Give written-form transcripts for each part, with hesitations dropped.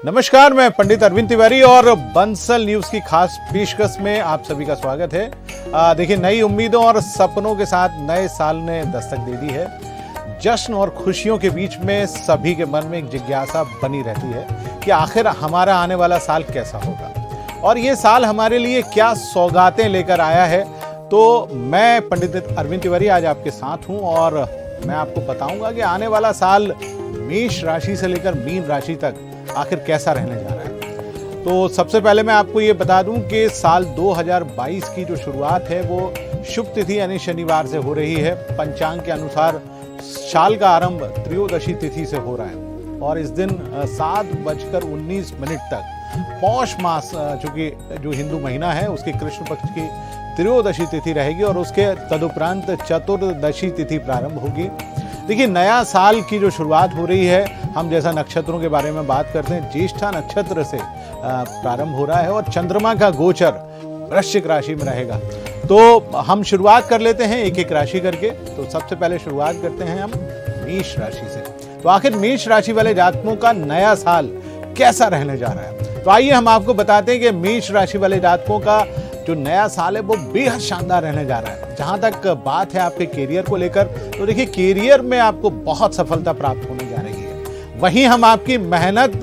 नमस्कार, मैं पंडित अरविंद तिवारी और बंसल न्यूज की खास पेशकश में आप सभी का स्वागत है। देखिए, नई उम्मीदों और सपनों के साथ नए साल ने दस्तक दे दी है। जश्न और खुशियों के बीच में सभी के मन में एक जिज्ञासा बनी रहती है कि आखिर हमारा आने वाला साल कैसा होगा और ये साल हमारे लिए क्या सौगातें लेकर आया है। तो मैं पंडित अरविंद तिवारी आज आपके साथ हूं और मैं आपको बताऊंगा कि आने वाला साल मेष राशि से लेकर मीन राशि तक आखिर कैसा रहने जा रहा है। तो सबसे पहले मैं आपको ये बता दूं कि साल 2022 की जो शुरुआत है वो शुभ तिथि यानी शनिवार से हो रही है। पंचांग के अनुसार साल का आरंभ त्रयोदशी तिथि से हो रहा है और इस दिन 7:19 तक पौष मास, चूंकि जो हिंदू महीना है उसकी कृष्ण पक्ष की त्रयोदशी तिथि रहेगी और उसके तदुपरांत चतुर्दशी तिथि प्रारंभ होगी। देखिए, नया साल की जो शुरुआत हो रही है, हम जैसा नक्षत्रों के बारे में बात करते हैं, ज्येष्ठा नक्षत्र से प्रारंभ हो रहा है और चंद्रमा का गोचर वृश्चिक राशि में रहेगा। तो हम शुरुआत कर लेते हैं एक एक राशि करके। तो सबसे पहले शुरुआत करते हैं हम मेष राशि से। तो आखिर मेष राशि वाले जातकों का नया साल कैसा रहने जा रहा है, तो आइए हम आपको बताते हैं कि मेष राशि वाले जातकों का जो नया साल है वो बेहद शानदार रहने जा रहा है। जहां तक बात है आपके कैरियर को लेकर, तो देखिए, कैरियर में आपको बहुत सफलता प्राप्त होने जा रही है। वहीं हम आपकी मेहनत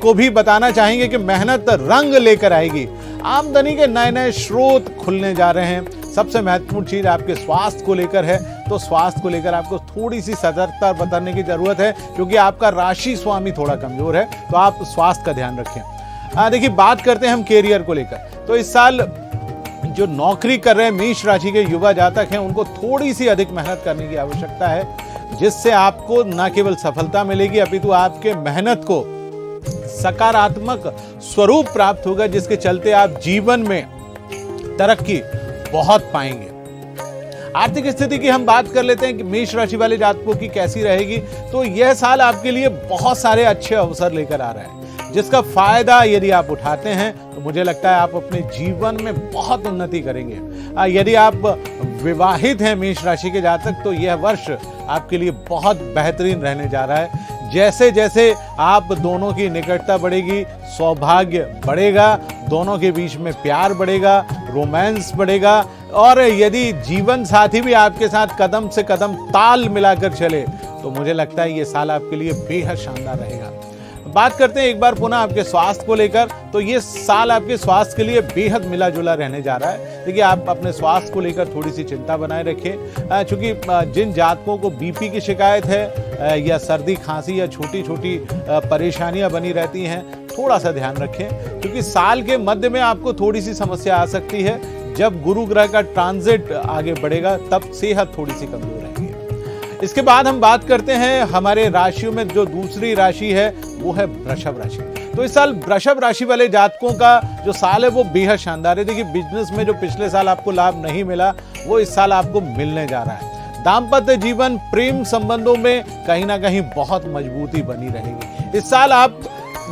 को भी बताना चाहेंगे कि मेहनत रंग लेकर आएगी। आमदनी के नए नए स्रोत खुलने जा रहे हैं। सबसे महत्वपूर्ण चीज आपके स्वास्थ्य को लेकर है। तो स्वास्थ्य को लेकर आपको थोड़ी सी सतर्कता बरतने की जरूरत है, क्योंकि आपका राशि स्वामी थोड़ा कमजोर है, तो आप स्वास्थ्य का ध्यान रखें। देखिए, बात करते हैं हम कैरियर को लेकर। तो इस साल जो नौकरी कर रहे हैं मेष राशि के युवा जातक हैं, उनको थोड़ी सी अधिक मेहनत करने की आवश्यकता है, जिससे आपको न केवल सफलता मिलेगी अपितु आपके मेहनत को सकारात्मक स्वरूप प्राप्त होगा, जिसके चलते आप जीवन में तरक्की बहुत पाएंगे। आर्थिक स्थिति की हम बात कर लेते हैं कि मेष राशि वाले जातकों की कैसी रहेगी। तो यह साल आपके लिए बहुत सारे अच्छे अवसर लेकर आ रहा है, जिसका फायदा यदि आप उठाते हैं तो मुझे लगता है आप अपने जीवन में बहुत उन्नति करेंगे। यदि आप विवाहित हैं मेष राशि के जातक, तो यह वर्ष आपके लिए बहुत बेहतरीन रहने जा रहा है। जैसे जैसे आप दोनों की निकटता बढ़ेगी, सौभाग्य बढ़ेगा, दोनों के बीच में प्यार बढ़ेगा, रोमांस बढ़ेगा और यदि जीवन साथी भी आपके साथ कदम से कदम ताल मिलाकर चले, तो मुझे लगता है ये साल आपके लिए बेहद शानदार रहेगा। बात करते हैं एक बार पुनः आपके स्वास्थ्य को लेकर। तो ये साल आपके स्वास्थ्य के लिए बेहद मिला जुला रहने जा रहा है। देखिए, आप अपने स्वास्थ्य को लेकर थोड़ी सी चिंता बनाए रखें, क्योंकि जिन जातकों को बीपी की शिकायत है या सर्दी खांसी या छोटी छोटी परेशानियां बनी रहती हैं, थोड़ा सा ध्यान रखें, क्योंकि साल के मध्य में आपको थोड़ी सी समस्या आ सकती है। जब गुरु ग्रह का ट्रांजिट आगे बढ़ेगा तब सेहत थोड़ी सी कमजोर रहेगी। इसके बाद हम बात करते हैं हमारे राशियों में जो दूसरी राशि है वो है वृषभ राशि। तो इस साल वृषभ राशि वाले जातकों का जो साल है वो बेहद शानदार है। देखिए, बिजनेस में जो पिछले साल आपको लाभ नहीं मिला वो इस साल आपको मिलने जा रहा है। दाम्पत्य जीवन, प्रेम संबंधों में कहीं ना कहीं बहुत मजबूती बनी रहेगी। इस साल आप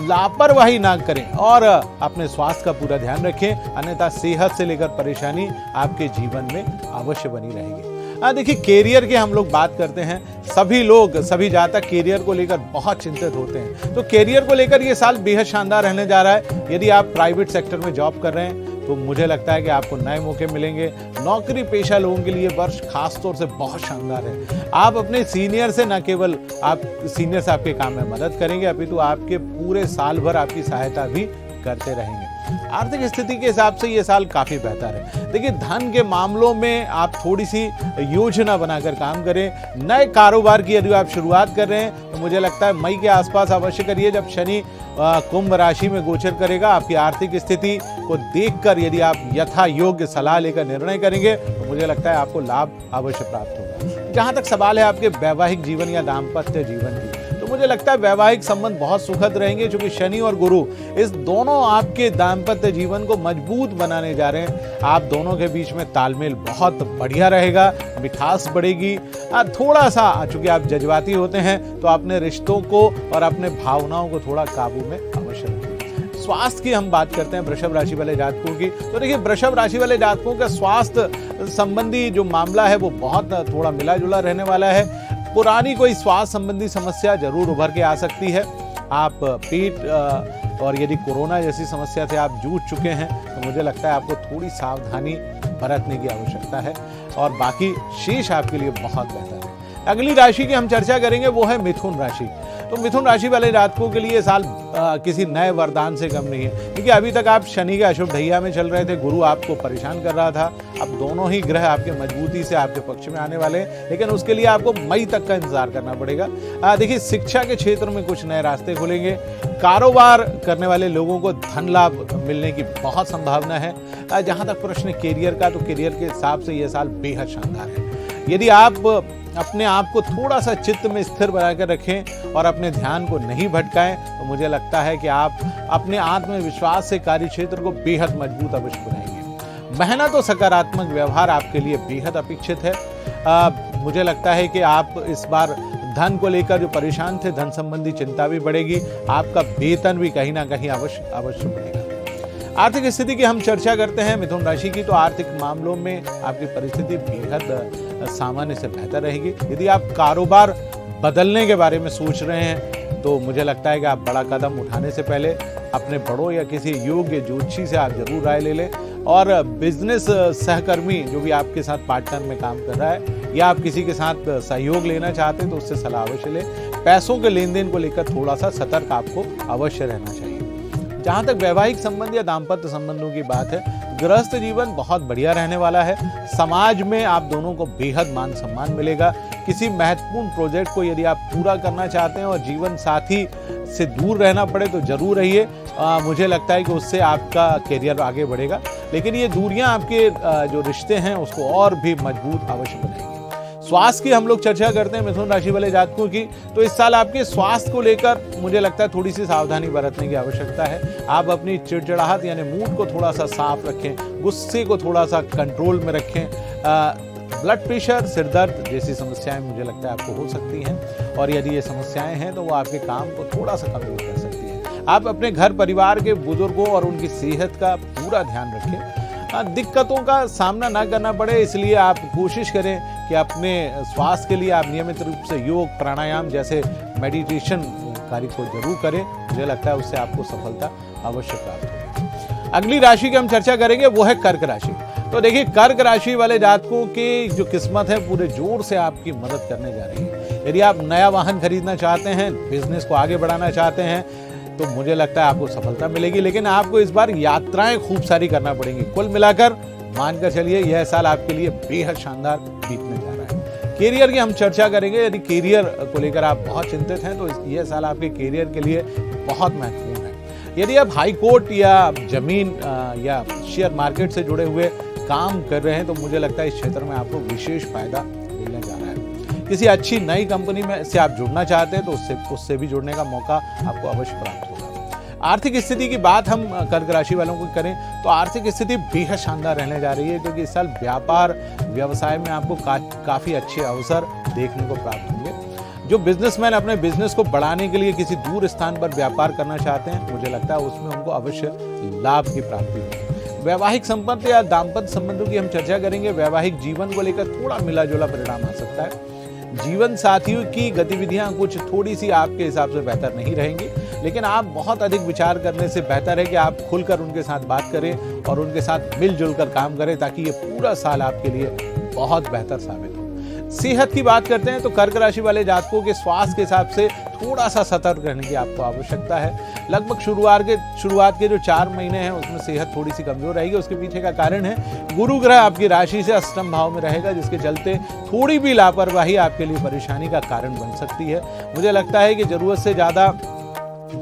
लापरवाही ना करें और अपने स्वास्थ्य का पूरा ध्यान रखें, अन्यथा सेहत से लेकर परेशानी आपके जीवन में अवश्य बनी रहेगी। देखिए, कैरियर की हम लोग बात करते हैं। सभी जातक कैरियर को लेकर बहुत चिंतित होते हैं। तो कैरियर को लेकर ये साल बेहद शानदार रहने जा रहा है। यदि आप प्राइवेट सेक्टर में जॉब कर रहे हैं तो मुझे लगता है कि आपको नए मौके मिलेंगे। नौकरी पेशा लोगों के लिए वर्ष खास तौर से बहुत शानदार है। आप अपने सीनियर से न केवल सीनियर से आपके काम में मदद करेंगे, अपितु आपके पूरे साल भर आपकी सहायता भी करते रहेंगे। आर्थिक स्थिति के हिसाब से ये साल काफी बेहतर है। देखिए, धन के मामलों में आप थोड़ी सी योजना बनाकर काम करें। नए कारोबार की यदि आप शुरुआत कर रहे हैं तो मुझे लगता है मई के आसपास अवश्य करिए, जब शनि कुंभ राशि में गोचर करेगा। आपकी आर्थिक स्थिति को देखकर यदि आप यथा योग्य सलाह लेकर निर्णय करेंगे तो मुझे लगता है आपको लाभ अवश्य प्राप्त होगा। जहां तक सवाल है आपके वैवाहिक जीवन या दाम्पत्य जीवन की, तो मुझे लगता है वैवाहिक संबंध बहुत सुखद रहेंगे, क्योंकि शनि और गुरु इस दोनों आपके दाम्पत्य जीवन को मजबूत बनाने जा रहे हैं। आप दोनों के बीच में तालमेल बहुत बढ़िया रहेगा, मिठास बढ़ेगी। थोड़ा सा, चूंकि आप जज्बाती होते हैं, तो अपने रिश्तों को और अपने भावनाओं को थोड़ा काबू में अवश्य रखें। स्वास्थ्य की हम बात करते हैं वृषभ राशि वाले जातकों की। तो देखिए, वृषभ राशि वाले जातकों का स्वास्थ्य संबंधी जो मामला है वो बहुत थोड़ा मिला जुला रहने वाला है। पुरानी कोई स्वास्थ्य संबंधी समस्या जरूर उभर के आ सकती है। आप पेट और यदि कोरोना जैसी समस्या से आप जूझ चुके हैं तो मुझे लगता है आपको थोड़ी सावधानी बरतने की आवश्यकता है और बाकी शेष आपके लिए बहुत बेहतर है। अगली राशि की हम चर्चा करेंगे वो है मिथुन राशि। तो मिथुन राशि वाले जातकों के लिए साल किसी नए वरदान से कम नहीं है, क्योंकि अभी तक आप शनि के अशुभ ढैया में चल रहे थे, गुरु आपको परेशान कर रहा था। अब दोनों ही ग्रह आपके मजबूती से आपके पक्ष में आने वाले हैं, लेकिन उसके लिए आपको मई तक का इंतजार करना पड़ेगा। देखिए, शिक्षा के क्षेत्र में कुछ नए रास्ते खुलेंगे। कारोबार करने वाले लोगों को धन लाभ मिलने की बहुत संभावना है। जहां तक प्रश्न करियर का, तो करियर के हिसाब से यह साल बेहद शानदार है। यदि आप अपने आप को थोड़ा सा चित्त में स्थिर बनाकर रखें और अपने ध्यान को नहीं भटकाएं, तो मुझे लगता है कि आप अपने आत्मविश्वास से कार्य क्षेत्र को बेहद मजबूत अवश्य बनाएंगे। मेहनत और सकारात्मक व्यवहार आपके लिए बेहद अपेक्षित है। मुझे लगता है कि आप इस बार धन को लेकर जो परेशान थे, धन संबंधी चिंता भी बढ़ेगी। आपका वेतन भी कहीं ना कहीं अवश्य बढ़ेगा। आर्थिक स्थिति की हम चर्चा करते हैं मिथुन राशि की, तो आर्थिक मामलों में आपकी परिस्थिति बेहद सामान्य से बेहतर रहेगी। यदि आप कारोबार बदलने के बारे में सोच रहे हैं तो मुझे लगता है कि आप बड़ा कदम उठाने से पहले अपने बड़ों या किसी योग्य ज्योतिषी से आप जरूर राय ले लें। और बिजनेस सहकर्मी जो भी आपके साथ पार्टनर में काम कर रहा है या आप किसी के साथ सहयोग लेना चाहते हैं तो उससे सलाह अवश्य लें। पैसों के लेन देन को लेकर थोड़ा सा सतर्क आपको अवश्य रहना चाहिए। जहां तक वैवाहिक संबंध या दाम्पत्य संबंधों की बात है, गृहस्थ जीवन बहुत बढ़िया रहने वाला है। समाज में आप दोनों को बेहद मान सम्मान मिलेगा। किसी महत्वपूर्ण प्रोजेक्ट को यदि आप पूरा करना चाहते हैं और जीवन साथी से दूर रहना पड़े तो जरूर रहिए। मुझे लगता है कि उससे आपका करियर आगे बढ़ेगा, लेकिन ये दूरियां आपके जो रिश्ते हैं उसको और भी मजबूत अवश्य बनाएंगे। स्वास्थ्य की हम लोग चर्चा करते हैं मिथुन राशि वाले जातकों की, तो इस साल आपके स्वास्थ्य को लेकर मुझे लगता है थोड़ी सी सावधानी बरतने की आवश्यकता है। आप अपनी चिड़चिड़ाहट यानी मूड को थोड़ा सा साफ रखें, गुस्से को थोड़ा सा कंट्रोल में रखें। ब्लड प्रेशर, सिर दर्द जैसी समस्याएं मुझे लगता है आपको हो सकती हैं, और यदि ये समस्याएं हैं तो वो आपके काम को थोड़ा सा कमजोर कर सकती है। आप अपने घर परिवार के बुजुर्गों और उनकी सेहत का पूरा ध्यान रखें। दिक्कतों का सामना ना करना पड़े, इसलिए आप कोशिश करें कि अपने स्वास्थ्य के लिए आप नियमित रूप से योग, प्राणायाम जैसे मेडिटेशन कार्य को जरूर करें। मुझे लगता है उससे आपको सफलता अवश्य प्राप्त होगी। अगली राशि की हम चर्चा करेंगे वो है कर्क राशि। तो देखिए, कर्क राशि वाले जातकों की जो किस्मत है पूरे जोर से आपकी मदद करने जा रही है। यदि आप नया वाहन खरीदना चाहते हैं, बिजनेस को आगे बढ़ाना चाहते हैं, तो मुझे लगता है आपको सफलता मिलेगी, लेकिन आपको इस बार यात्राएं खूब सारी करना पड़ेंगी। कुल मिलाकर मानकर चलिए यह साल आपके लिए बेहद शानदार बीतने जा रहा है। कैरियर की हम चर्चा करेंगे। यदि कैरियर को लेकर आप बहुत चिंतित हैं तो यह साल आपके कैरियर के लिए बहुत महत्वपूर्ण है। यदि आप हाई कोर्ट या जमीन या शेयर मार्केट से जुड़े हुए काम कर रहे हैं तो मुझे लगता है इस क्षेत्र में आपको विशेष फायदा मिलने जा रहा है। किसी अच्छी नई कंपनी में से आप जुड़ना चाहते हैं तो उससे भी जुड़ने का मौका आपको अवश्य प्राप्त होगा। आर्थिक स्थिति की बात हम कर्क राशि वालों को करें तो आर्थिक स्थिति बेहद शानदार रहने जा रही है, क्योंकि इस साल व्यापार व्यवसाय में आपको काफी अच्छे अवसर देखने को प्राप्त होंगे। जो बिजनेसमैन अपने बिजनेस को बढ़ाने के लिए किसी दूर स्थान पर व्यापार करना चाहते हैं, मुझे लगता है उसमें उनको अवश्य लाभ की प्राप्ति होगी। वैवाहिक संबंध या दाम्पत्य संबंधों की हम चर्चा करेंगे। वैवाहिक जीवन को लेकर थोड़ा मिला जुला परिणाम आ सकता है। जीवन साथियों की गतिविधियां कुछ थोड़ी सी आपके हिसाब से बेहतर नहीं रहेंगी, लेकिन आप बहुत अधिक विचार करने से बेहतर है कि आप खुलकर उनके साथ बात करें और उनके साथ मिलजुल कर काम करें, ताकि ये पूरा साल आपके लिए बहुत बेहतर साबित हो। सेहत की बात करते हैं तो कर्क राशि वाले जातकों के स्वास्थ्य के हिसाब से थोड़ा सा सतर्क रहने की आपको आवश्यकता है। लगभग शुरुआत के जो 4 महीने हैं उसमें सेहत थोड़ी सी कमजोर रहेगी। उसके पीछे का कारण है गुरु ग्रह आपकी राशि से अष्टम भाव में रहेगा, जिसके चलते थोड़ी भी लापरवाही आपके लिए परेशानी का कारण बन सकती है। मुझे लगता है कि जरूरत से ज्यादा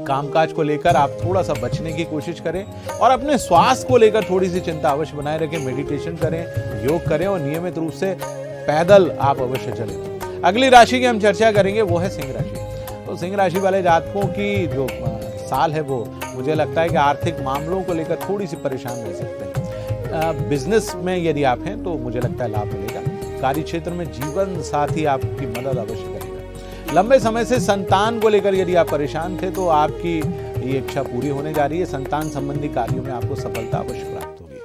कामकाज को लेकर आप थोड़ा सा बचने की कोशिश करें और अपने स्वास्थ्य को लेकर थोड़ी सी चिंता अवश्य बनाए रखें। मेडिटेशन करें, योग करें और नियमित रूप से पैदल आप अवश्य चलें। अगली राशि की हम चर्चा करेंगे वो है सिंह राशि। तो सिंह राशि वाले जातकों की जो साल है वो मुझे लगता है कि आर्थिक मामलों को लेकर थोड़ी सी परेशान रह सकते हैं। बिजनेस में यदि आप हैं तो मुझे लगता है लाभ मिलेगा। कार्य क्षेत्र में जीवन साथी आपकी मदद अवश्य करेगा। लंबे समय से संतान को लेकर यदि आप परेशान थे तो आपकी ये इच्छा पूरी होने जा रही है। संतान संबंधी कार्यों में आपको सफलता अवश्य प्राप्त होगी।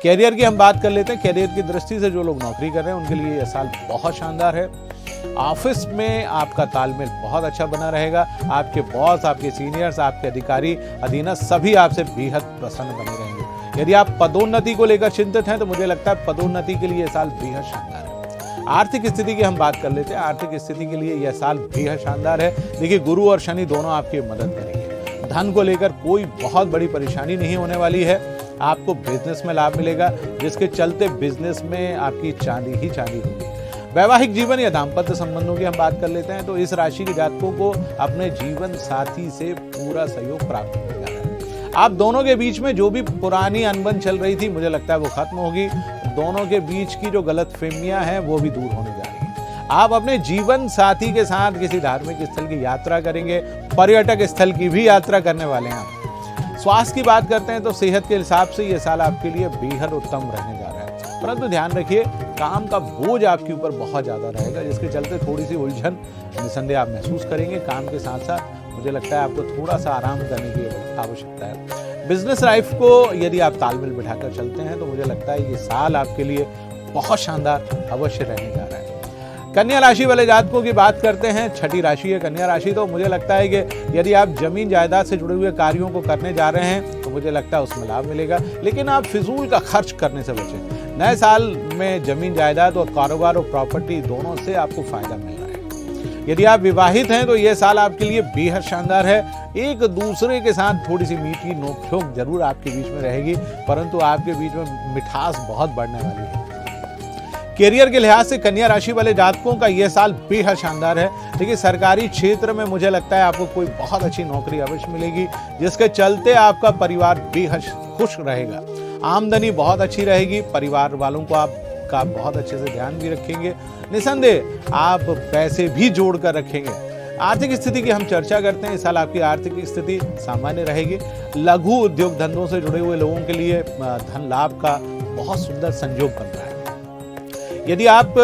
कैरियर की हम बात कर लेते हैं। कैरियर की दृष्टि से जो लोग नौकरी कर रहे हैं उनके लिए यह साल बहुत शानदार है। ऑफिस में आपका तालमेल बहुत अच्छा बना रहेगा। आपके बॉस, आपके सीनियर्स, आपके अधिकारी, अधीनस्थ सभी आपसे बेहद प्रसन्न बने रहेंगे। यदि आप पदोन्नति को लेकर चिंतित हैं तो मुझे लगता है पदोन्नति के लिए यह साल बेहद शानदार है। आर्थिक स्थिति की हम बात कर लेते हैं। आर्थिक स्थिति के लिए यह साल बेहद शानदार है। देखिए, गुरु और शनि दोनों आपकी मदद करेंगे। धन को लेकर कोई बहुत बड़ी परेशानी नहीं होने वाली है। आपको बिजनेस में लाभ मिलेगा, जिसके चलते बिजनेस में आपकी चांदी ही चांदी होगी। वैवाहिक जीवन या दाम्पत्य संबंधों की हम बात कर लेते हैं तो इस राशि के जातकों को अपने जीवन साथी से पूरा सहयोग प्राप्त हो जा रहा है। आप दोनों के बीच में जो भी पुरानी अनबन चल रही थी, मुझे लगता है वो खत्म होगी। दोनों के बीच की जो गलतफहमियां हैं वो भी दूर होने जा रही है। आप अपने जीवन साथी के साथ किसी धार्मिक स्थल की यात्रा करेंगे, पर्यटक स्थल की भी यात्रा करने वाले हैं आप। स्वास्थ्य की बात करते हैं तो सेहत के हिसाब से ये साल आपके लिए बेहद उत्तम रहने जा रहा है। परंतु ध्यान रखिए, काम का बोझ आपके ऊपर बहुत ज्यादा रहेगा, जिसके चलते थोड़ी सी उलझन निसंदेह आप महसूस करेंगे। काम के साथ साथ मुझे लगता है आपको थोड़ा सा आराम करने की आवश्यकता है। बिजनेस लाइफ को यदि आप तालमेल बिठाकर चलते हैं तो मुझे लगता है ये साल आपके लिए बहुत शानदार अवश्य रहने जा रहा है। कन्या राशि वाले जातकों की बात करते हैं। छठी राशि है कन्या राशि। तो मुझे लगता है कि यदि आप जमीन जायदाद से जुड़े हुए कार्यों को करने जा रहे हैं तो मुझे लगता है उसमें लाभ मिलेगा, लेकिन आप फिजूल का खर्च करने से बचें। नए साल में जमीन जायदाद और कारोबार और प्रॉपर्टी दोनों से आपको फायदा मिल रहा है। यदि आप विवाहित हैं तो यह साल आपके लिए बेहद शानदार है। एक दूसरे के साथ थोड़ी सी मीठी नोकझोंक जरूर आपके बीच में रहेगी, परंतु आपके बीच में मिठास बहुत बढ़ने वाली है। कैरियर के लिहाज से कन्या राशि वाले जातकों का यह साल बेहद शानदार है। देखिए, सरकारी क्षेत्र में मुझे लगता है आपको कोई बहुत अच्छी नौकरी अवश्य मिलेगी, जिसके चलते आपका परिवार बेहद खुश रहेगा। आमदनी बहुत अच्छी रहेगी। परिवार वालों को आपका बहुत अच्छे से ध्यान भी रखेंगे। निसंदेह आप पैसे भी जोड़ कर रखेंगे। आर्थिक स्थिति की हम चर्चा करते हैं। इस साल आपकी आर्थिक स्थिति सामान्य रहेगी। लघु उद्योग धंधों से जुड़े हुए लोगों के लिए धन लाभ का बहुत सुंदर संयोग बन रहा है। यदि आप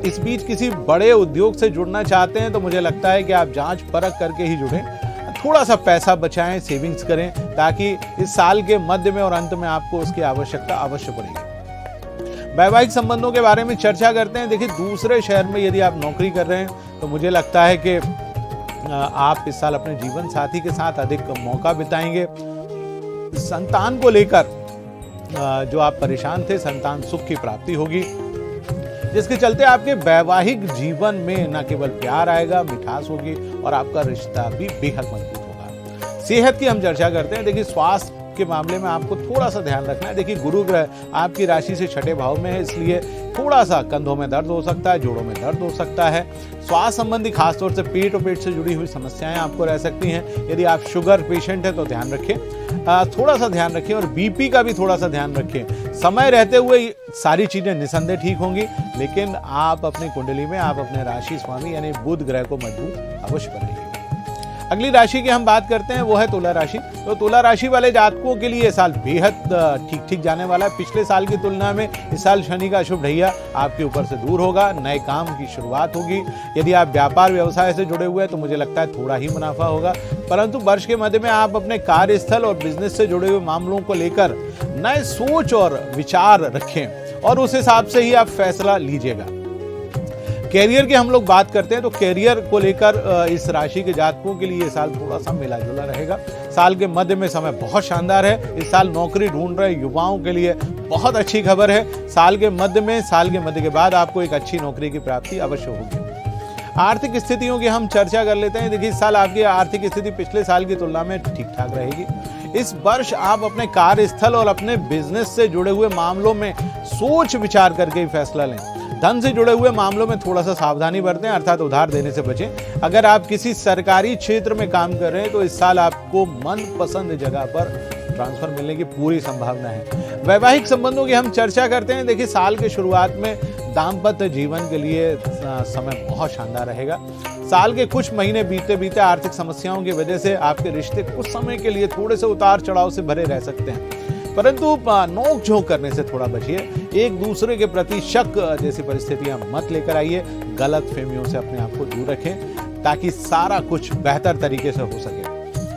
इस बीच किसी बड़े उद्योग से जुड़ना चाहते हैं तो मुझे लगता है कि आप जांच परख करके ही जुड़ें। थोड़ा सा पैसा बचाएं, सेविंग्स करें, ताकि इस साल के मध्य में और अंत में आपको उसकी आवश्यकता अवश्य पड़ेगी। वैवाहिक संबंधों के बारे में चर्चा करते हैं। देखिए, दूसरे शहर में यदि आप नौकरी कर रहे हैं तो मुझे लगता है कि आप इस साल अपने जीवन साथी के साथ अधिक मौका बिताएंगे। संतान को लेकर जो आप परेशान थे, संतान सुख की प्राप्ति होगी, जिसके चलते आपके वैवाहिक जीवन में न केवल प्यार आएगा, मिठास होगी और आपका रिश्ता भी बेहद मजबूत होगा। सेहत की हम चर्चा करते हैं। देखिए, स्वास्थ्य के मामले में आपको थोड़ा सा ध्यान रखना है। देखिए, गुरु ग्रह आपकी राशि से छठे भाव में है, इसलिए थोड़ा सा कंधों में दर्द हो सकता है, जोड़ों में दर्द हो सकता है। स्वास्थ्य संबंधी खासतौर से पेट और पेट से जुड़ी हुई समस्याएं आपको रह सकती हैं। यदि आप शुगर पेशेंट है तो ध्यान रखें, थोड़ा सा ध्यान रखें, और बीपी का भी थोड़ा सा ध्यान रखें। समय रहते हुए सारी चीजें निसंदेह ठीक होंगी, लेकिन आप अपनी कुंडली में आप अपने राशि स्वामी यानी बुध ग्रह को मजबूत अवश्य बनाइए। अगली राशि की हम बात करते हैं, वो है तुला राशि। तो तुला राशि वाले जातकों के लिए साल बेहद ठीक जाने वाला है। पिछले साल की तुलना में इस साल शनि का शुभ ढैया आपके ऊपर से दूर होगा। नए काम की शुरुआत होगी। यदि आप व्यापार व्यवसाय से जुड़े हुए हैं तो मुझे लगता है थोड़ा ही मुनाफा होगा, परंतु वर्ष के मध्य में आप अपने कार्यस्थल और बिजनेस से जुड़े हुए मामलों को लेकर नए सोच और विचार रखें और उस हिसाब से ही आप फैसला लीजिएगा। कैरियर की हम लोग बात करते हैं तो कैरियर को लेकर इस राशि के जातकों के लिए साल थोड़ा सा मिला जुला रहेगा। साल के मध्य में समय बहुत शानदार है। इस साल नौकरी ढूंढ रहे युवाओं के लिए बहुत अच्छी खबर है। साल के मध्य के बाद आपको एक अच्छी नौकरी की प्राप्ति अवश्य होगी। आर्थिक स्थितियों की हम चर्चा कर लेते हैं। देखिए, इस साल आपकी आर्थिक स्थिति पिछले साल की तुलना में ठीक ठाक रहेगी। इस वर्ष आप अपने कार्यस्थल और अपने बिजनेस से जुड़े हुए मामलों में सोच विचार करके ही फैसला लें। धन से जुड़े हुए मामलों में थोड़ा सा सावधानी बरतें, अर्थात उधार देने से बचें। अगर आप किसी सरकारी क्षेत्र में काम कर रहे हैं तो इस साल आपको मनपसंद जगह पर ट्रांसफर मिलने की पूरी संभावना है। वैवाहिक संबंधों की हम चर्चा करते हैं। देखिए, साल के शुरुआत में दाम्पत्य जीवन के लिए समय बहुत शानदार रहेगा। साल के कुछ महीने बीते बीते आर्थिक समस्याओं की वजह से आपके रिश्ते कुछ समय के लिए थोड़े से उतार चढ़ाव से भरे रह सकते हैं, परंतु नोक झोंक करने से थोड़ा बचिए। एक दूसरे के प्रति शक जैसी परिस्थितियां मत लेकर आइए। गलत फहमियों से अपने आप को दूर रखें ताकि सारा कुछ बेहतर तरीके से हो सके।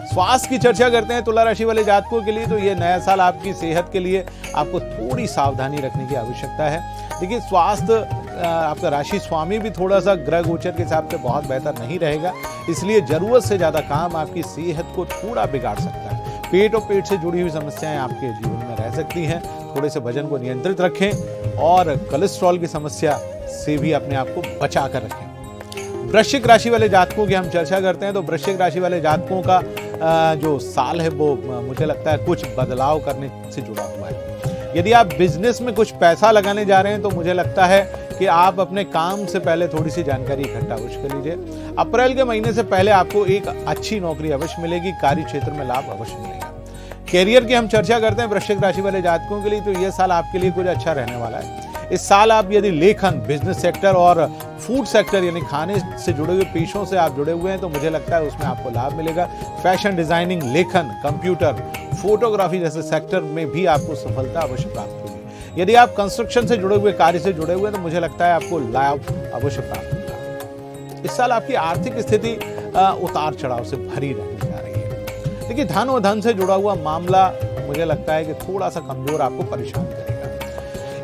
स्वास्थ्य की चर्चा करते हैं तुला राशि वाले जातकों के लिए, तो ये नया साल आपकी सेहत के लिए आपको थोड़ी सावधानी रखने की आवश्यकता है। देखिए, स्वास्थ्य आपका राशि स्वामी भी थोड़ा सा ग्रह गोचर के हिसाब से बहुत बेहतर नहीं रहेगा, इसलिए जरूरत से ज्यादा काम आपकी सेहत को थोड़ा बिगाड़ सकता है। पेट और पेट से जुड़ी हुई समस्याएं आपके जीवन में रह सकती हैं। थोड़े से वजन को नियंत्रित रखें और कोलेस्ट्रॉल की समस्या से भी अपने आप को बचा कर रखें। वृश्चिक राशि वाले जातकों की हम चर्चा करते हैं तो वृश्चिक राशि वाले जातकों का जो साल है वो मुझे लगता है कुछ बदलाव करने से जुड़ा हुआ है। यदि आप बिजनेस में कुछ पैसा लगाने जा रहे हैं तो मुझे लगता है कि आप अपने काम से पहले थोड़ी सी जानकारी इकट्ठा अवश्य कर लीजिए। अप्रैल के महीने से पहले आपको एक अच्छी नौकरी अवश्य मिलेगी, कार्य क्षेत्र में लाभ अवश्य मिलेगा। कैरियर की हम चर्चा करते हैं वृश्चिक राशि वाले जातकों के लिए तो यह साल आपके लिए कुछ अच्छा रहने वाला है। इस साल आप यदि लेखन, बिजनेस सेक्टर और फूड सेक्टर यानी खाने से जुड़े हुए पेशों से आप जुड़े हुए हैं तो मुझे लगता है उसमें आपको लाभ मिलेगा। फैशन डिजाइनिंग, लेखन, कंप्यूटर, फोटोग्राफी जैसे सेक्टर में भी आपको सफलता अवश्य प्राप्त होगी। यदि आप कंस्ट्रक्शन से जुड़े हुए, कार्य से जुड़े हुए हैं तो मुझे लगता है आपको लाभ अवश्य प्राप्त होगा। इस साल आपकी आर्थिक स्थिति उतार चढ़ाव से भरी रहने जा रही है। देखिए, धन और धन से जुड़ा हुआ मामला मुझे लगता है कि थोड़ा सा कमजोर आपको परेशान करेगा,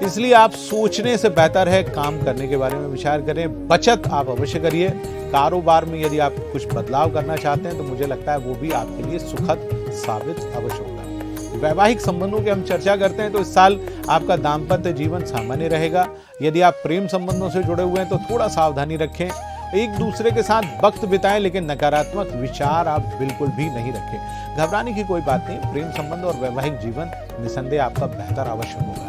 इसलिए आप सोचने से बेहतर है काम करने के बारे में विचार करें। बचत आप अवश्य करिए। कारोबार में यदि आप कुछ बदलाव करना चाहते हैं तो मुझे लगता है वो भी आपके लिए सुखद साबित अवश्य होगा। वैवाहिक संबंधों की हम चर्चा करते हैं तो इस साल आपका दाम्पत्य जीवन सामान्य रहेगा। यदि आप प्रेम संबंधों से जुड़े हुए हैं तो थोड़ा सावधानी रखें। एक दूसरे के साथ वक्त बिताएं लेकिन नकारात्मक विचार आप बिल्कुल भी नहीं रखें। घबराने की कोई बात नहीं, प्रेम संबंध और वैवाहिक जीवन निसंदेह आपका बेहतर अवश्य होगा।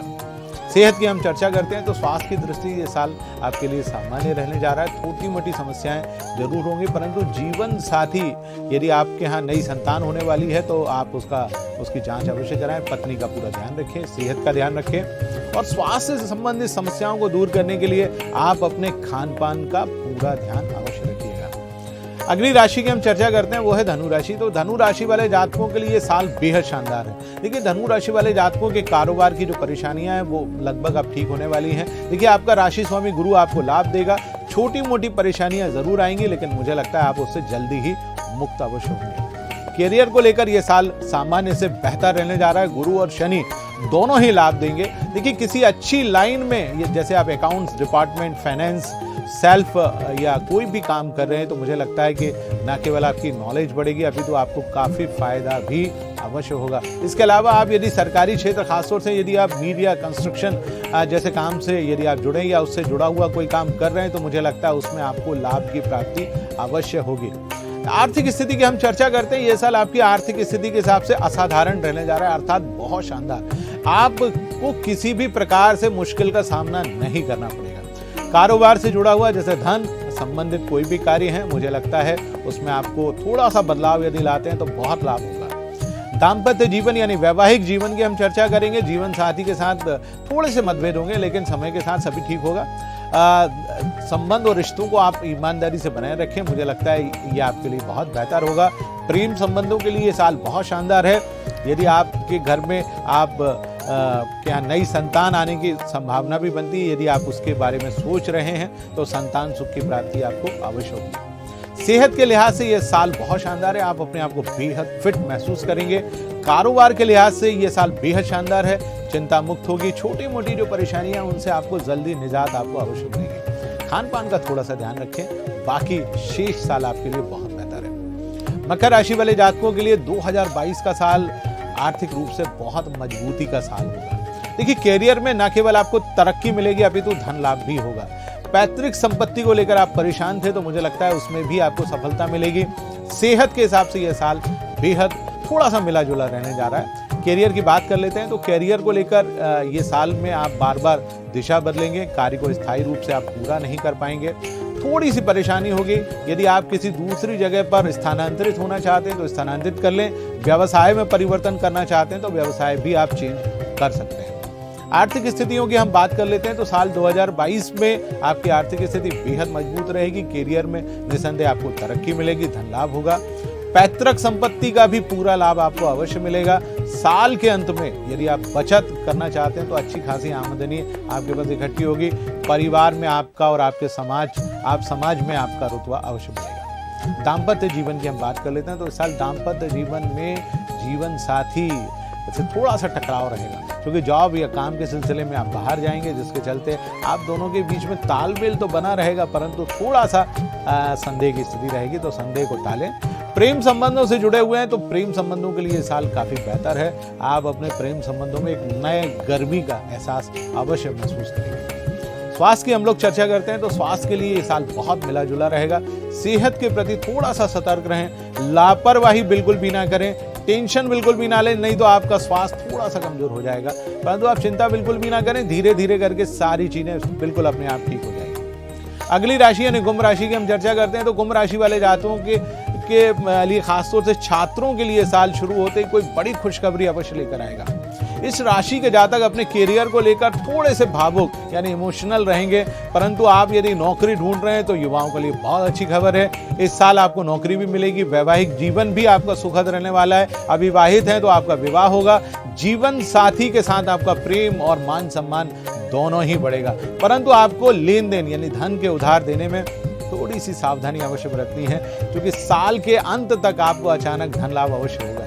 सेहत की हम चर्चा करते हैं तो स्वास्थ्य की दृष्टि ये साल आपके लिए सामान्य रहने जा रहा है। छोटी मोटी समस्याएं जरूर होंगी, परंतु जीवन साथी यदि आपके यहाँ नई संतान होने वाली है तो आप उसकी जांच अवश्य कराएं। पत्नी का पूरा ध्यान रखें, सेहत का ध्यान रखें और स्वास्थ्य से संबंधित समस्याओं को दूर करने के लिए आप अपने खान पान का पूरा ध्यान अवश्य रखिएगा। अगली राशि की हम चर्चा करते हैं वो है धनु राशि। तो धनु राशि वाले जातकों के लिए साल बेहद शानदार है। देखिए, धनु राशि वाले जातकों के कारोबार की जो परेशानियां हैं वो लगभग अब ठीक होने वाली हैं। देखिए, आपका राशि स्वामी गुरु आपको लाभ देगा। छोटी मोटी परेशानियां जरूर आएंगी लेकिन मुझे लगता है आप उससे जल्दी ही मुक्त अवश्य होंगे। कैरियर को लेकर यह साल सामान्य से बेहतर रहने जा रहा है। गुरु और शनि दोनों ही लाभ देंगे। देखिए, किसी अच्छी लाइन में जैसे आप अकाउंट्स डिपार्टमेंट, फाइनेंस, सेल्फ या कोई भी काम कर रहे हैं तो मुझे लगता है कि न केवल आपकी नॉलेज बढ़ेगी अभी तो आपको काफी फायदा भी अवश्य होगा। इसके अलावा आप यदि सरकारी क्षेत्र, खासतौर से यदि आप मीडिया, कंस्ट्रक्शन जैसे काम से यदि आप जुड़े या उससे जुड़ा हुआ कोई काम कर रहे हैं तो मुझे लगता है उसमें आपको लाभ की प्राप्ति अवश्य होगी। आर्थिक स्थिति की हम चर्चा करते हैं। यह साल आपकी आर्थिक स्थिति के हिसाब से असाधारण रहने जा रहा है, अर्थात बहुत शानदार। आपको किसी भी प्रकार से मुश्किल का सामना नहीं करना पड़ेगा। कारोबार से जुड़ा हुआ जैसे धन संबंधित कोई भी कार्य है मुझे लगता है उसमें आपको थोड़ा सा बदलाव यदि लाते हैं तो बहुत लाभ होगा। दाम्पत्य जीवन यानी वैवाहिक जीवन की हम चर्चा करेंगे। जीवन साथी के साथ थोड़े से मतभेद होंगे लेकिन समय के साथ सभी ठीक होगा। संबंध और रिश्तों को आप ईमानदारी से बनाए रखें, मुझे लगता है ये आपके लिए बहुत बेहतर होगा। प्रेम संबंधों के लिए ये साल बहुत शानदार है। यदि आपके घर में आप क्या नई संतान आने की संभावना भी बनती है, यदि आप उसके बारे में सोच रहे हैं तो संतान सुख की प्राप्ति आपको अवश्य होगी। सेहत के लिहाज से यह साल बहुत शानदार है। आप अपने आप को बेहद फिट महसूस करेंगे। कारोबार के लिहाज से यह साल बेहद शानदार है। चिंता मुक्त होगी। छोटी मोटी जो परेशानियां उनसे आपको जल्दी निजात आपको अवश्य मिलेगी। खान पान का थोड़ा सा ध्यान रखें, बाकी शेष साल आपके लिए बहुत बेहतर है। मकर राशि वाले जातकों के लिए 2022 का साल आर्थिक रूप से बहुत मजबूती का साल होगा। देखिए, कैरियर में न केवल आपको तरक्की मिलेगी अपितु धन लाभ भी होगा। पैतृक संपत्ति को लेकर आप परेशान थे तो मुझे लगता है उसमें भी आपको सफलता मिलेगी। सेहत के हिसाब से यह साल बेहद थोड़ा सा मिला जुला रहने जा रहा है। कैरियर की बात कर लेते हैं तो कैरियर को लेकर ये साल में आप बार बार दिशा बदलेंगे। कार्य को स्थायी रूप से आप पूरा नहीं कर पाएंगे। थोड़ी सी परेशानी होगी। यदि आप किसी दूसरी जगह पर स्थानांतरित होना चाहते हैं तो स्थानांतरित कर लें। व्यवसाय में परिवर्तन करना चाहते हैं तो व्यवसाय भी आप चेंज कर सकते हैं। आर्थिक स्थितियों की हम बात कर लेते हैं तो साल 2022 में आपकी आर्थिक स्थिति बेहद मजबूत रहेगी। कैरियर में निसंदेह आपको तरक्की मिलेगी, धन लाभ होगा। पैतृक संपत्ति का भी पूरा लाभ आपको अवश्य मिलेगा। साल के अंत में यदि आप बचत करना चाहते हैं तो अच्छी खासी आमदनी आपके पास इकट्ठी होगी। परिवार में आपका और आपके समाज में आपका रुतबा अवश्य बढ़ेगा। दाम्पत्य जीवन की हम बात कर लेते हैं तो इस साल दाम्पत्य जीवन में जीवन साथी से थोड़ा सा टकराव रहेगा। क्योंकि जॉब या काम के सिलसिले में आप बाहर जाएंगे, जिसके चलते आप दोनों के बीच में तालमेल तो बना रहेगा, परंतु थोड़ा सा संदेह की स्थिति रहेगी, तो संदेह को टालें। प्रेम संबंधों से जुड़े हुए हैं तो प्रेम संबंधों के लिए साल काफी बेहतर है। आप अपने प्रेम संबंधों में एक नए गर्मी का एहसास अवश्य महसूस करेंगे। स्वास्थ्य की हम लोग चर्चा करते हैं तो स्वास्थ्य के लिए ये साल बहुत मिला जुला रहेगा। सेहत के प्रति थोड़ा सा सतर्क रहें, लापरवाही बिल्कुल भी ना करें, टेंशन बिल्कुल भी ना लें, नहीं तो आपका स्वास्थ्य थोड़ा सा कमजोर हो जाएगा। परंतु आप चिंता बिल्कुल भी ना करें, धीरे धीरे करके सारी चीजें बिल्कुल अपने आप ठीक हो जाएगी। अगली राशि यानी कुंभ राशि की हम चर्चा करते हैं तो कुंभ राशि वाले जातकों के लिए खासतौर से छात्रों के लिए साल शुरू होते ही कोई बड़ी खुशखबरी अवश्य लेकर आएगा। इस राशि के जातक अपने कैरियर को लेकर थोड़े से भावुक यानी इमोशनल रहेंगे, परंतु आप यदि नौकरी ढूंढ रहे हैं तो युवाओं के लिए बहुत अच्छी खबर है। इस साल आपको नौकरी भी मिलेगी, वैवाहिक जीवन भी आपका सुखद रहने वाला है। अविवाहित हैं तो आपका विवाह होगा, जीवन साथी के साथ आपका प्रेम और मान सम्मान दोनों ही बढ़ेगा। परंतु आपको लेन देन यानी धन के उधार देने में थोड़ी सी सावधानी अवश्य बरतनी है, क्योंकि साल के अंत तक आपको अचानक धन लाभ अवश्य होगा।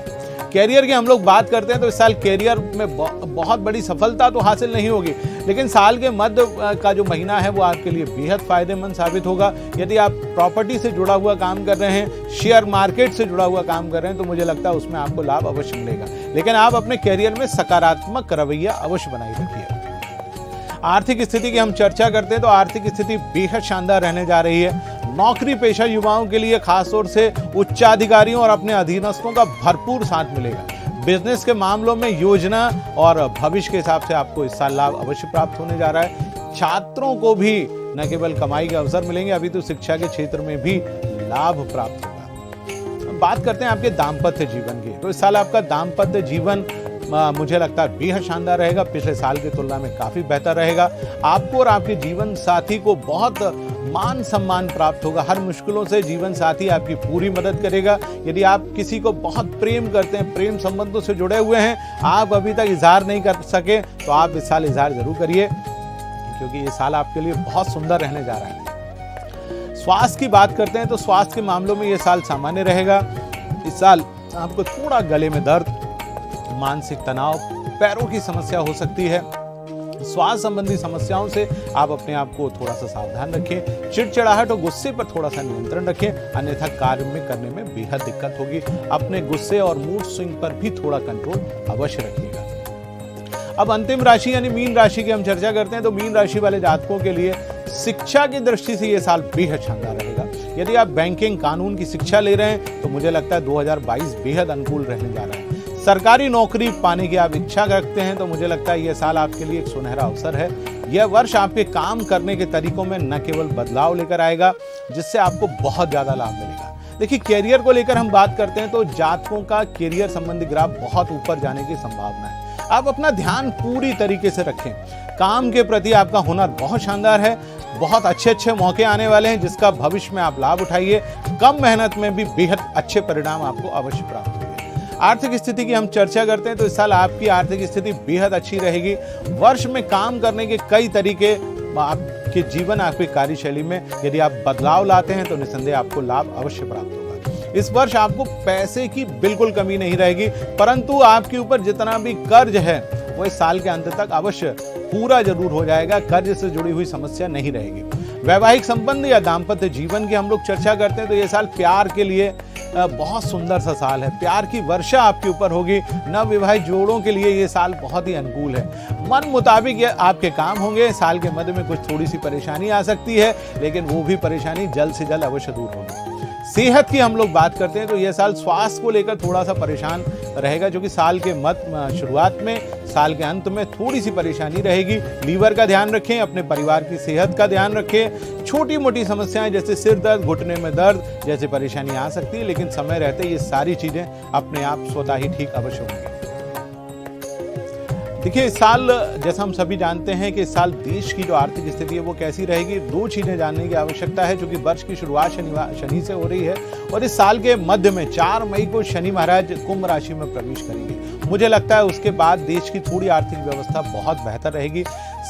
कैरियर की हम लोग बात करते हैं तो इस साल कैरियर में बहुत बड़ी सफलता तो हासिल नहीं होगी, लेकिन साल के मध्य का जो महीना है वो आपके लिए बेहद फायदेमंद साबित होगा। यदि आप प्रॉपर्टी से जुड़ा हुआ काम कर रहे हैं, शेयर मार्केट से जुड़ा हुआ काम कर रहे हैं, तो मुझे लगता है उसमें आपको लाभ अवश्य मिलेगा, लेकिन आप अपने कैरियर में सकारात्मक रवैया अवश्य बनाए रखिए। आर्थिक स्थिति की हम चर्चा करते हैं तो आर्थिक स्थिति बेहद शानदार रहने जा रही है। नौकरी पेशा युवाओं के लिए खासतौर से उच्चाधिकारियों और अपने अधीनस्थों का भरपूर साथ मिलेगा। बिजनेस के मामलों में योजना और भविष्य के हिसाब से आपको इस साल लाभ अवश्य प्राप्त होने जा रहा है। छात्रों को भी न केवल कमाई के अवसर मिलेंगे, अभी तो शिक्षा के क्षेत्र में भी लाभ प्राप्त होगा। बात करते हैं आपके दाम्पत्य जीवन की, तो इस साल आपका दाम्पत्य जीवन मुझे लगता है बेहद शानदार रहेगा, पिछले साल की तुलना में काफी बेहतर रहेगा। आपको और आपके जीवन साथी को बहुत मान सम्मान प्राप्त होगा। हर मुश्किलों से जीवन साथी आपकी पूरी मदद करेगा। यदि आप किसी को बहुत प्रेम करते हैं, प्रेम संबंधों से जुड़े हुए हैं, आप अभी तक इजहार नहीं कर सके, तो आप इस साल इजहार जरूर करिए, क्योंकि ये साल आपके लिए बहुत सुंदर रहने जा रहा है। स्वास्थ्य की बात करते हैं तो स्वास्थ्य के मामलों में ये साल सामान्य रहेगा। इस साल आपको थोड़ा गले में दर्द, मानसिक तनाव, पैरों की समस्या हो सकती है। स्वास्थ्य संबंधी समस्याओं से आप अपने आप को थोड़ा सा सावधान रखें। चिड़चिड़ाहट और गुस्से पर थोड़ा सा नियंत्रण रखें, अन्यथा कार्य में करने में बेहद दिक्कत होगी। अपने गुस्से और मूड स्विंग पर भी थोड़ा कंट्रोल अवश्य रखिएगा। अब अंतिम राशि यानी मीन राशि की हम चर्चा करते हैं तो मीन राशि वाले जातकों के लिए शिक्षा की दृष्टि से यह साल बेहद शानदार रहेगा। यदि आप बैंकिंग कानून की शिक्षा ले रहे हैं तो मुझे लगता है 2022 बेहद अनुकूल रहने जा रहा है। सरकारी नौकरी पाने की आप इच्छा रखते हैं तो मुझे लगता है यह साल आपके लिए एक सुनहरा अवसर है। यह वर्ष आपके काम करने के तरीकों में न केवल बदलाव लेकर आएगा, जिससे आपको बहुत ज्यादा लाभ मिलेगा। देखिए, कैरियर को लेकर हम बात करते हैं तो जातकों का कैरियर संबंधी ग्राफ बहुत ऊपर जाने की संभावना है। आप अपना ध्यान पूरी तरीके से रखें। काम के प्रति आपका हुनर बहुत शानदार है, बहुत अच्छे अच्छे मौके आने वाले हैं, जिसका भविष्य में आप लाभ उठाइए। कम मेहनत में भी बेहद अच्छे परिणाम आपको अवश्य प्राप्त होंगे। आर्थिक स्थिति की हम चर्चा करते हैं तो इस साल आपकी आर्थिक स्थिति बेहद अच्छी रहेगी। वर्ष में काम करने के कई तरीके आपके जीवन, आपकी कार्यशैली में यदि आप बदलाव लाते हैं तो निसंदेह आपको लाभ अवश्य प्राप्त होगा। इस वर्ष आपको पैसे की बिल्कुल कमी नहीं रहेगी, परंतु आपके ऊपर जितना भी कर्ज है वो इस साल के अंत तक अवश्य पूरा जरूर हो जाएगा। कर्ज से जुड़ी हुई समस्या नहीं रहेगी। वैवाहिक संबंध या दाम्पत्य जीवन की हम लोग चर्चा करते हैं तो ये साल प्यार के लिए बहुत सुंदर सा साल है। प्यार की वर्षा आपके ऊपर होगी। नव विवाहित जोड़ों के लिए ये साल बहुत ही अनुकूल है। मन मुताबिक ये आपके काम होंगे। साल के मध्य में कुछ थोड़ी सी परेशानी आ सकती है, लेकिन वो भी परेशानी जल्द से जल्द अवश्य दूर होगी। सेहत की हम लोग बात करते हैं तो यह साल स्वास्थ्य को लेकर थोड़ा सा परेशान रहेगा, जो कि साल के शुरुआत में, साल के अंत में थोड़ी सी परेशानी रहेगी। लीवर का ध्यान रखें, अपने परिवार की सेहत का ध्यान रखें। छोटी मोटी समस्याएं जैसे सिर दर्द, घुटने में दर्द जैसी परेशानी आ सकती है, लेकिन समय रहते ये सारी चीजें अपने आप स्वतः ही ठीक अवश्य होंगी। देखिए, इस साल जैसा हम सभी जानते हैं कि इस साल देश की जो आर्थिक स्थिति है वो कैसी रहेगी, दो चीजें जानने की आवश्यकता है। क्योंकि वर्ष की शुरुआत शनि से हो रही है और इस साल के मध्य में 4 मई को शनि महाराज कुंभ राशि में प्रवेश करेंगे। मुझे लगता है उसके बाद देश की थोड़ी आर्थिक व्यवस्था बहुत बेहतर रहेगी।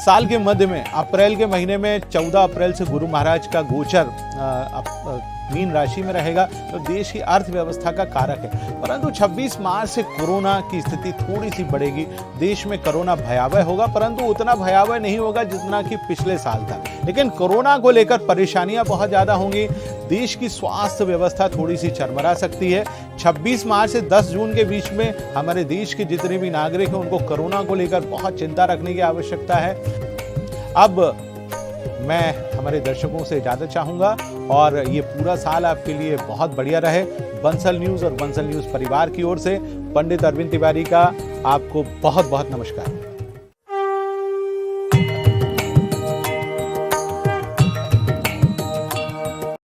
साल के मध्य में अप्रैल के महीने में 14 अप्रैल से गुरु महाराज का गोचर मीन राशि में रहेगा, तो देश की अर्थव्यवस्था का कारक है। परंतु 26 मार्च से कोरोना की स्थिति थोड़ी सी बढ़ेगी। देश में कोरोना भयावह होगा, परंतु उतना भयावह नहीं होगा जितना कि पिछले साल था। लेकिन कोरोना को लेकर परेशानियां बहुत ज्यादा होंगी। देश की स्वास्थ्य व्यवस्था थोड़ी सी चरमरा सकती है। 26 मार्च से 10 जून के बीच में हमारे देश के जितने भी नागरिक हैं उनको कोरोना को लेकर बहुत चिंता रखने की आवश्यकता है। अब मैं हमारे दर्शकों से इजाजत चाहूंगा और ये पूरा साल आपके लिए बहुत बढ़िया रहे। बंसल न्यूज और बंसल न्यूज परिवार की ओर से पंडित अरविंद तिवारी का आपको बहुत बहुत नमस्कार।